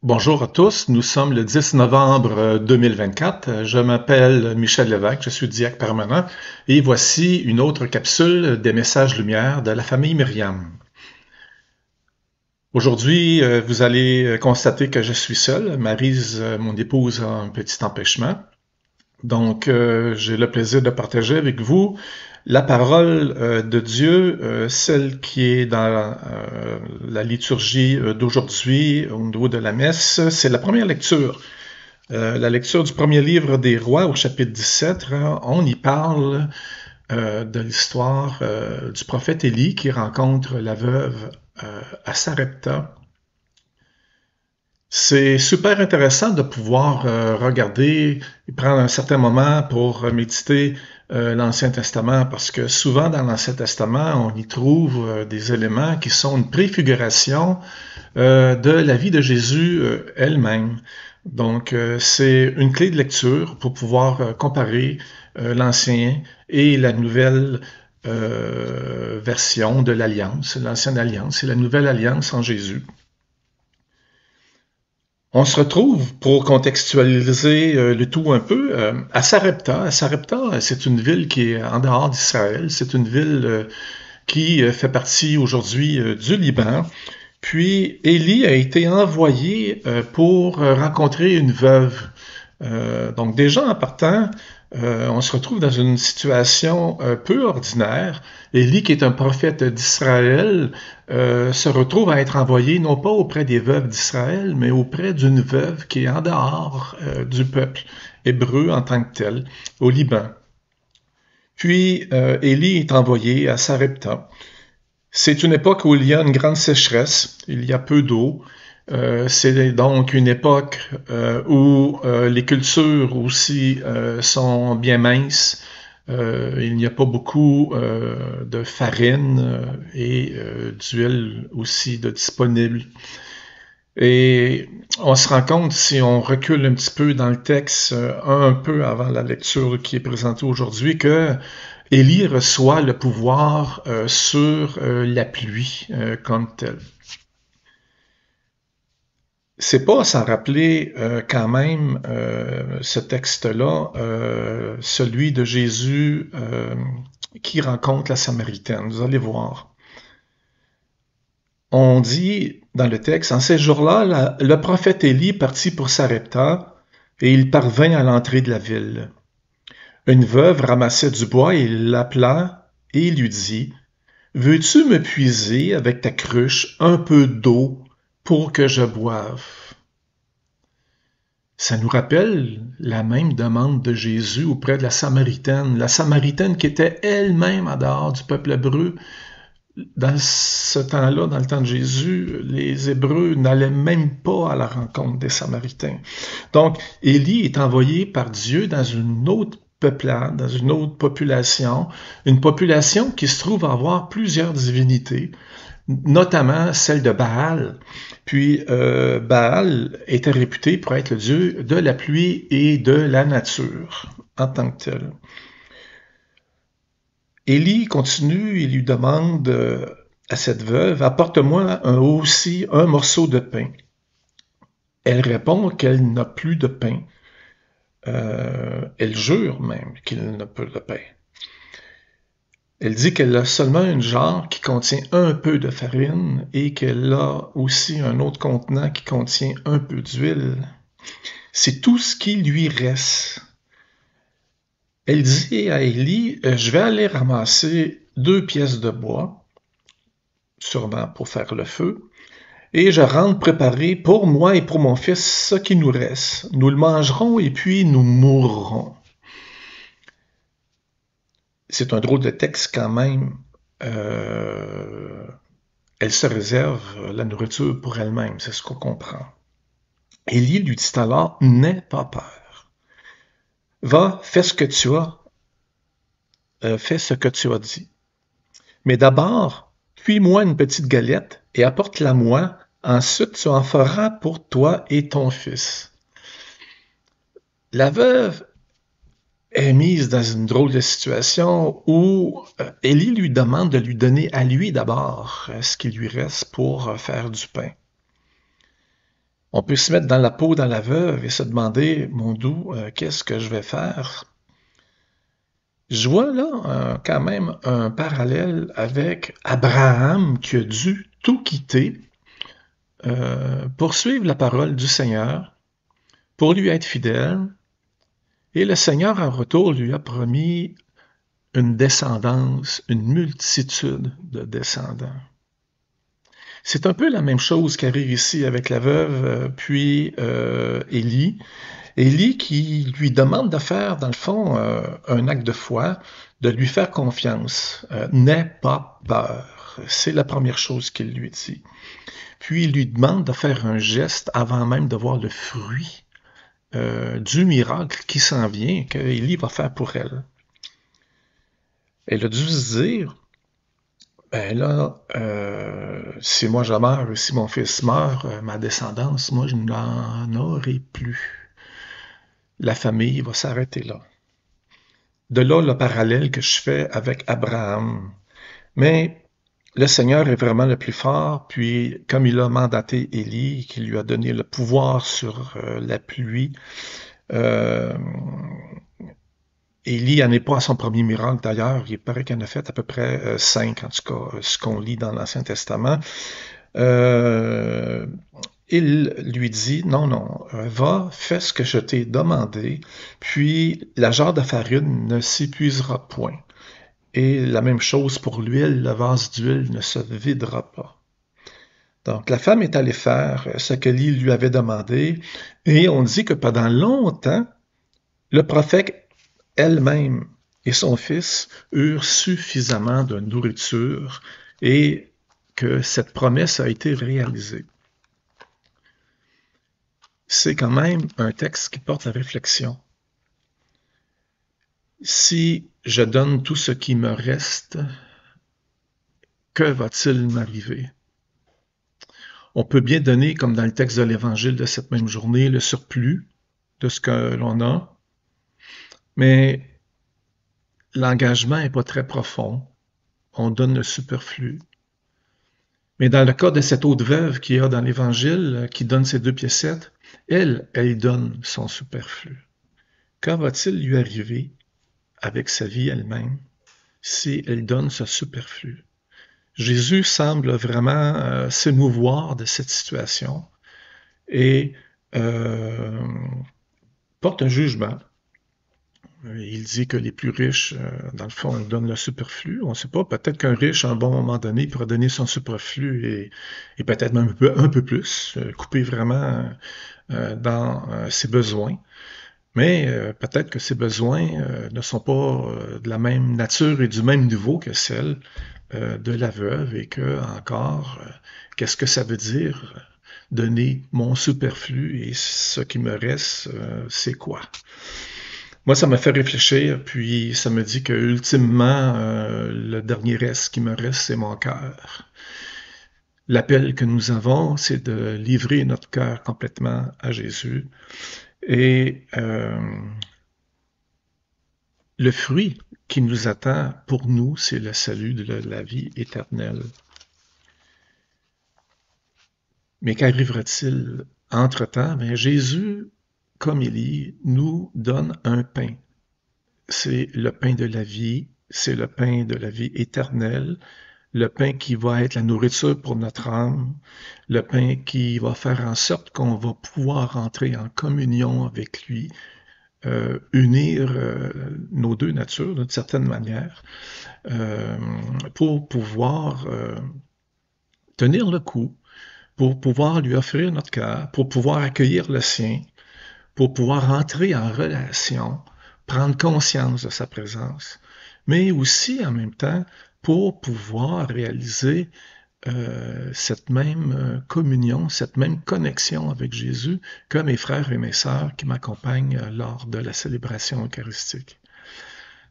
Bonjour à tous, nous sommes le 10 novembre 2024. Je m'appelle Michel Lévesque, je suis diacre permanent et voici une autre capsule des messages lumière de la famille Myriam. Aujourd'hui, vous allez constater que je suis seul. Maryse, mon épouse, a un petit empêchement. Donc, j'ai le plaisir de partager avec vous la parole de Dieu, celle qui est dans la liturgie d'aujourd'hui au niveau de la messe. C'est la première lecture. La lecture du premier livre des Rois au chapitre 17, on y parle de l'histoire du prophète Élie qui rencontre la veuve à Sarepta. C'est super intéressant de pouvoir regarder et prendre un certain moment pour méditer l'Ancien Testament parce que souvent dans l'Ancien Testament, on y trouve des éléments qui sont une préfiguration de la vie de Jésus elle-même. Donc, c'est une clé de lecture pour pouvoir comparer l'ancien et la nouvelle version de l'Alliance, l'ancienne Alliance et la nouvelle Alliance en Jésus. On se retrouve pour contextualiser le tout un peu à Sarepta. Sarepta, c'est une ville qui est en dehors d'Israël. C'est une ville qui fait partie aujourd'hui du Liban. Puis Élie a été envoyé pour rencontrer une veuve. Donc déjà en partant, on se retrouve dans une situation peu ordinaire. Élie, qui est un prophète d'Israël, se retrouve à être envoyé non pas auprès des veuves d'Israël, mais auprès d'une veuve qui est en dehors du peuple hébreu en tant que tel, au Liban. Puis Élie est envoyé à Sarepta. C'est une époque où il y a une grande sécheresse, il y a peu d'eau. C'est donc une époque où les cultures aussi sont bien minces. Il n'y a pas beaucoup de farine et d'huile aussi de disponible. Et on se rend compte, si on recule un petit peu dans le texte, un peu avant la lecture qui est présentée aujourd'hui, que Élie reçoit le pouvoir sur la pluie comme tel. C'est pas sans rappeler quand même ce texte-là, celui de Jésus qui rencontre la Samaritaine. Vous allez voir. On dit dans le texte, en ces jours-là, le prophète Élie partit pour Sarepta et il parvint à l'entrée de la ville. Une veuve ramassait du bois et il l'appela et lui dit, veux-tu me puiser avec ta cruche un peu d'eau pour que je boive? Ça nous rappelle la même demande de Jésus auprès de la Samaritaine qui était elle-même en dehors du peuple hébreu. Dans ce temps-là, dans le temps de Jésus, les Hébreux n'allaient même pas à la rencontre des Samaritains. Donc, Élie est envoyé par Dieu dans une autre peuplade, dans une autre population, une population qui se trouve avoir plusieurs divinités, notamment celle de Baal. Puis Baal était réputé pour être le dieu de la pluie et de la nature en tant que tel. Élie continue et lui demande à cette veuve, apporte-moi aussi un morceau de pain. Elle répond qu'elle n'a plus de pain. Elle jure même qu'elle n'a plus de pain. Elle dit qu'elle a seulement une jarre qui contient un peu de farine et qu'elle a aussi un autre contenant qui contient un peu d'huile. C'est tout ce qui lui reste. Elle dit à Élie, je vais aller ramasser 2 pièces de bois, sûrement pour faire le feu, et je rentre préparer pour moi et pour mon fils ce qui nous reste. Nous le mangerons et puis nous mourrons. C'est un drôle de texte quand même. Elle se réserve la nourriture pour elle-même, c'est ce qu'on comprend. Élie lui dit alors, n'aie pas peur. Va, fais ce que tu as dit. Mais d'abord, cuis-moi une petite galette et apporte-la-moi. Ensuite, tu en feras pour toi et ton fils. La veuve est mise dans une drôle de situation où Élie lui demande de lui donner à lui d'abord ce qui lui reste pour faire du pain. On peut se mettre dans la peau de la veuve et se demander, mon doux, qu'est-ce que je vais faire? Je vois là quand même un parallèle avec Abraham qui a dû tout quitter pour suivre la parole du Seigneur, pour lui être fidèle. Et le Seigneur, en retour, lui a promis une descendance, une multitude de descendants. C'est un peu la même chose qui arrive ici avec la veuve, puis Élie. Élie qui lui demande de faire, dans le fond, un acte de foi, de lui faire confiance. N'aie pas peur. C'est la première chose qu'il lui dit. Puis il lui demande de faire un geste avant même de voir le fruit du miracle qui s'en vient, que Élie va faire pour elle. Elle a dû se dire, ben là, si moi je meurs, si mon fils meurt, ma descendance, moi je n'en aurai plus. La famille va s'arrêter là. De là le parallèle que je fais avec Abraham. Mais le Seigneur est vraiment le plus fort, puis comme il a mandaté Élie, qui lui a donné le pouvoir sur la pluie, euh, Élie n'en est pas à son premier miracle d'ailleurs, il paraît qu'il en a fait à peu près 5, en tout cas, ce qu'on lit dans l'Ancien Testament. Euh, il lui dit, non, non, va, fais ce que je t'ai demandé, puis la jarre de farine ne s'épuisera point. Et la même chose pour l'huile, le vase d'huile ne se videra pas. Donc la femme est allée faire ce que Élie lui avait demandé, et on dit que pendant longtemps, le prophète elle-même et son fils eurent suffisamment de nourriture et que cette promesse a été réalisée. C'est quand même un texte qui porte la réflexion. Si je donne tout ce qui me reste, que va-t-il m'arriver? On peut bien donner, comme dans le texte de l'Évangile de cette même journée, le surplus de ce que l'on a, mais l'engagement n'est pas très profond. On donne le superflu. Mais dans le cas de cette autre veuve qui a dans l'Évangile, qui donne ses 2 piécettes, elle donne son superflu. Quand va-t-il lui arriver avec sa vie elle-même si elle donne ce superflu? Jésus semble vraiment s'émouvoir de cette situation et porte un jugement. Il dit que les plus riches, dans le fond, donnent le superflu. On ne sait pas, peut-être qu'un riche, à un bon moment donné, pourra donner son superflu et peut-être même un peu plus, couper vraiment dans ses besoins. Mais peut-être que ses besoins ne sont pas de la même nature et du même niveau que celle de la veuve et que, encore, qu'est-ce que ça veut dire donner mon superflu et ce qui me reste, c'est quoi? Moi, ça m'a fait réfléchir, puis ça me dit que ultimement, le dernier reste qui me reste, c'est mon cœur. L'appel que nous avons, c'est de livrer notre cœur complètement à Jésus. Et le fruit qui nous attend pour nous, c'est le salut de la vie éternelle. Mais qu'arrivera-t-il entre-temps? Bien, Jésus, comme Élie, nous donne un pain. C'est le pain de la vie, c'est le pain de la vie éternelle, le pain qui va être la nourriture pour notre âme, le pain qui va faire en sorte qu'on va pouvoir entrer en communion avec lui, unir nos deux natures d'une certaine manière, pour pouvoir tenir le coup, pour pouvoir lui offrir notre cœur, pour pouvoir accueillir le sien, pour pouvoir entrer en relation, prendre conscience de sa présence, mais aussi en même temps pour pouvoir réaliser cette même communion, cette même connexion avec Jésus que mes frères et mes sœurs qui m'accompagnent lors de la célébration eucharistique.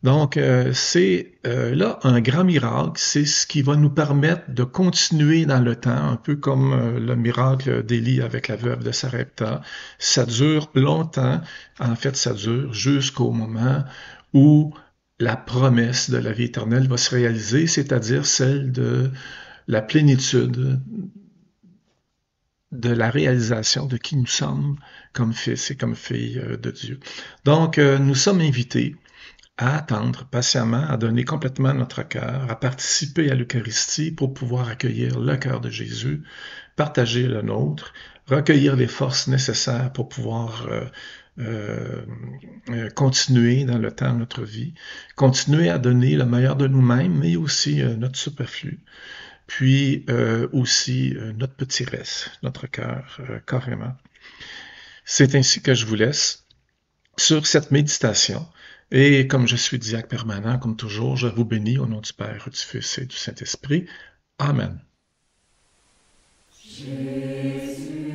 Donc, c'est là un grand miracle, c'est ce qui va nous permettre de continuer dans le temps, un peu comme le miracle d'Élie avec la veuve de Sarepta. Ça dure longtemps, en fait, ça dure jusqu'au moment où la promesse de la vie éternelle va se réaliser, c'est-à-dire celle de la plénitude de la réalisation de qui nous sommes comme fils et comme filles de Dieu. Donc, nous sommes invités à attendre patiemment, à donner complètement notre cœur, à participer à l'Eucharistie pour pouvoir accueillir le cœur de Jésus, partager le nôtre, recueillir les forces nécessaires pour pouvoir continuer dans le temps de notre vie, continuer à donner le meilleur de nous-mêmes, mais aussi notre superflu, puis aussi notre petit reste, notre cœur, carrément. C'est ainsi que je vous laisse sur cette méditation. Et comme je suis diacre permanent, comme toujours, je vous bénis au nom du Père, du Fils et du Saint-Esprit. Amen. Jésus.